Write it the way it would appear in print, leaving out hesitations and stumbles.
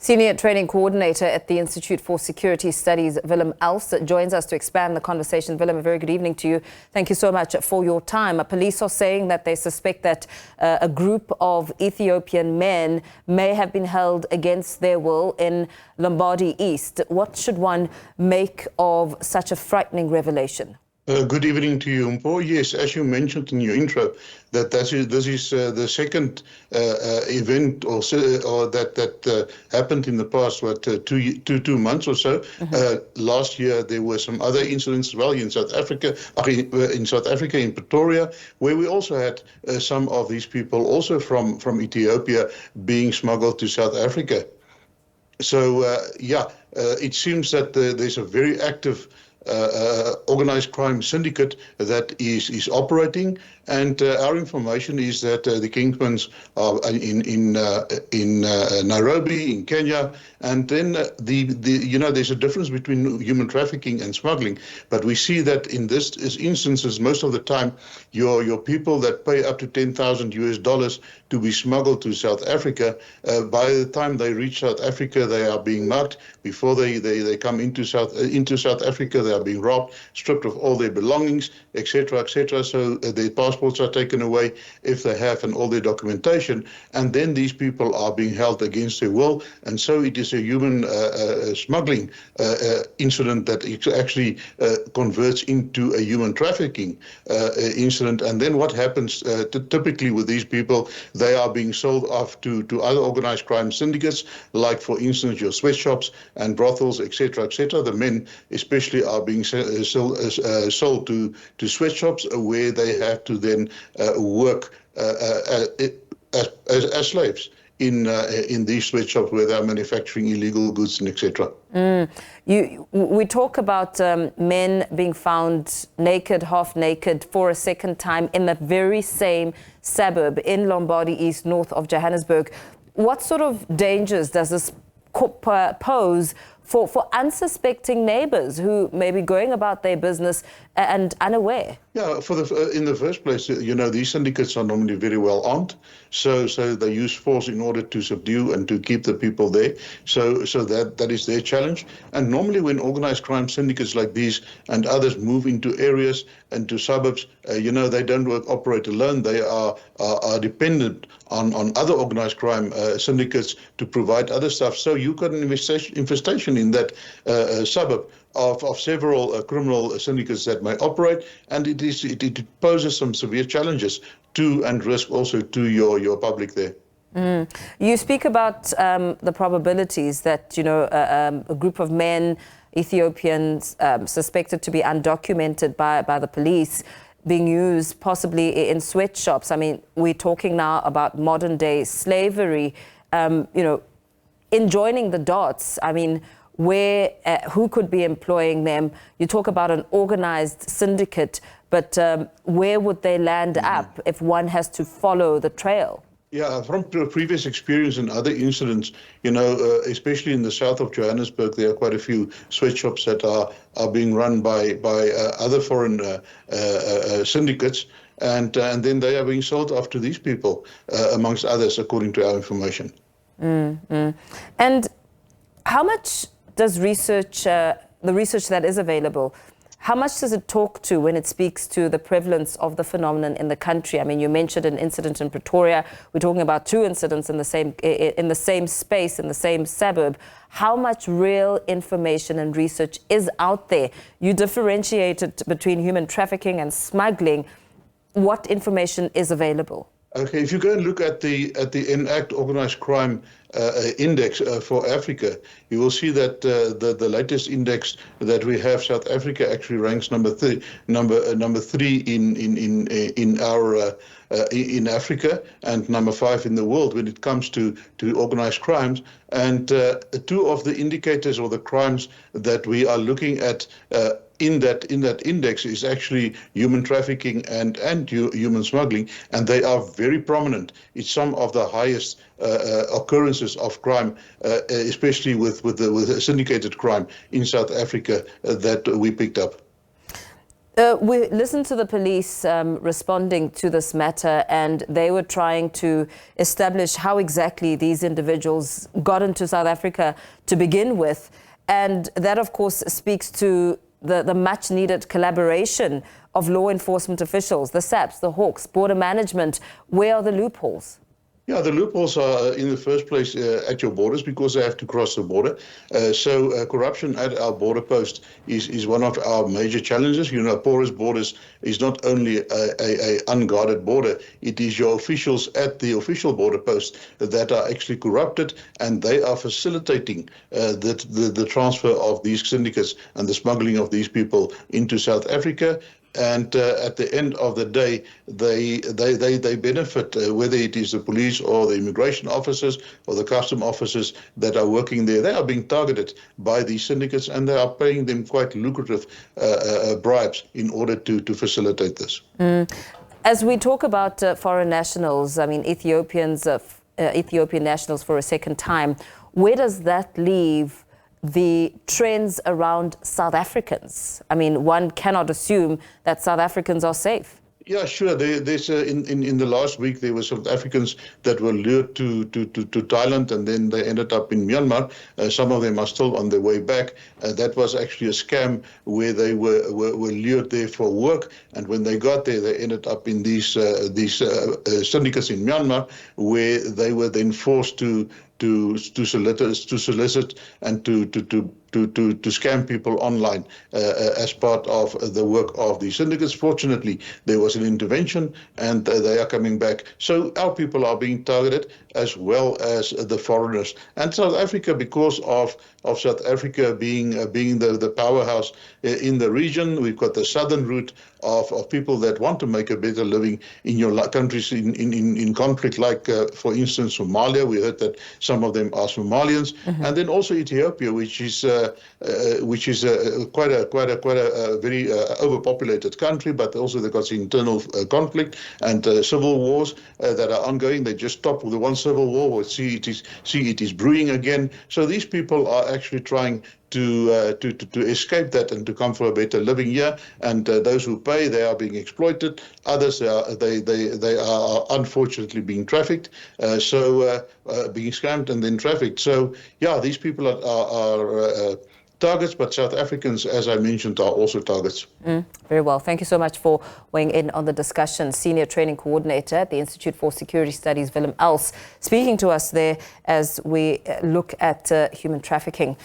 Senior Training Coordinator at the Institute for Security Studies, Willem Els, joins us to expand the conversation. Willem, a very good evening to you. Thank you so much for your time. Police are saying that they suspect that a group of Ethiopian men may have been held against their will in Lombardy East. What should one make of such a frightening revelation? Good evening to you, Mpo. Yes, as you mentioned in your intro, this is the second event or that happened in the past, two months or so. Last year there were some other incidents as well in South Africa, in Pretoria, where we also had some of these people also from Ethiopia being smuggled to South Africa. So it seems that there's a very active organized crime syndicate that is operating, and our information is that the kingpins are in Nairobi, in Kenya, and then there's a difference between human trafficking and smuggling. But we see that in this instances, most of the time, your people that pay up to $10,000 to be smuggled to South Africa, by the time they reach South Africa, they are being mugged. Before they come into South Africa, they are being robbed, stripped of all their belongings, etc., etc. So their passports are taken away if they have, and all their documentation. And then these people are being held against their will. And so it is a human smuggling incident that actually converts into a human trafficking incident. And then what happens typically with these people, they are being sold off to other organized crime syndicates, like, for instance, your sweatshops and brothels, etc., etc. The men especially are being sold to sweatshops, where they have to then work as slaves in these sweatshops where they are manufacturing illegal goods and etc. We talk about men being found naked, half naked, for a second time in the very same suburb in Lombardy East, north of Johannesburg. What sort of dangers does this pose for unsuspecting neighbors who may be going about their business and unaware? Yeah, in the first place, these syndicates are normally very well armed, so they use force in order to subdue and to keep the people there. So that is their challenge. And normally, when organized crime syndicates like these and others move into areas and to suburbs, they don't operate alone. They are dependent on other organized crime syndicates to provide other stuff. So you got an infestation in that suburb of several criminal syndicates that may operate, and it poses some severe challenges to, and risk also to, your public there. You speak about the probabilities that a group of men, Ethiopians, suspected to be undocumented by the police, being used possibly in sweatshops. I mean, we're talking now about modern day slavery. In joining the dots, I mean, who could be employing them? You talk about an organized syndicate, but where would they land up if one has to follow the trail? Yeah, from previous experience and other incidents, especially in the south of Johannesburg, there are quite a few sweatshops that are being run by other foreign syndicates, and then they are being sold off to these people, amongst others, according to our information. And how much does the research that is available, how much does it talk to when it speaks to the prevalence of the phenomenon in the country? I mean, you mentioned an incident in Pretoria. We're talking about two incidents in the same space, in the same suburb. How much real information and research is out there? You differentiated between human trafficking and smuggling. What information is available? Okay, if you go and look at the ENACT Organized Crime Index for Africa, you will see that the latest index that we have, South Africa actually ranks number three in Africa, and number 5 in the world when it comes to organized crimes. And two of the indicators or the crimes that we are looking at in that index is actually human trafficking and human smuggling, and they are very prominent. It's some of the highest occurrences of crime, especially with syndicated crime in South Africa, that we picked up. We listened to the police responding to this matter, and they were trying to establish how exactly these individuals got into South Africa to begin with. And that, of course, speaks to the much needed collaboration of law enforcement officials, the SAPs, the Hawks, border management. Where are the loopholes? Yeah, the loopholes are in the first place at your borders because they have to cross the border. So corruption at our border post is one of our major challenges. You know, porous borders is not only a unguarded border, it is your officials at the official border post that are actually corrupted, and they are facilitating the transfer of these syndicates and the smuggling of these people into South Africa. And at the end of the day, they benefit, whether it is the police or the immigration officers or the custom officers that are working there. They are being targeted by these syndicates, and they are paying them quite lucrative bribes in order to facilitate this. As we talk about foreign nationals, I mean, Ethiopian nationals for a second time, where does that leave the trends around South Africans? I mean, one cannot assume that South Africans are safe. Yeah, sure. There's in the last week there were South Africans that were lured to Thailand, and then they ended up in Myanmar. Some of them are still on their way back. That was actually a scam where they were lured there for work, and when they got there, they ended up in these syndicates in Myanmar, where they were then forced to solicit and to scam people online as part of the work of the syndicates. Fortunately, there was an intervention, and they are coming back. So our people are being targeted, as well as the foreigners. And South Africa, because of South Africa being the powerhouse in the region, we've got the southern route of people that want to make a better living in your countries in conflict, like for instance Somalia. We heard that some of them are Somalians, and then also Ethiopia, which is quite a very overpopulated country, but also they've got internal conflict and civil wars that are ongoing. They just stopped with the one civil war. We'll see it is brewing again. So these people are actually trying to escape that and to come for a better living here. And those who pay, they are being exploited. Others, they are unfortunately being trafficked, being scammed and then trafficked. So yeah, these people are targets, but South Africans, as I mentioned, are also targets. Very well. Thank you so much for weighing in on the discussion. Senior Training Coordinator at the Institute for Security Studies, Willem Els, speaking to us there as we look at human trafficking.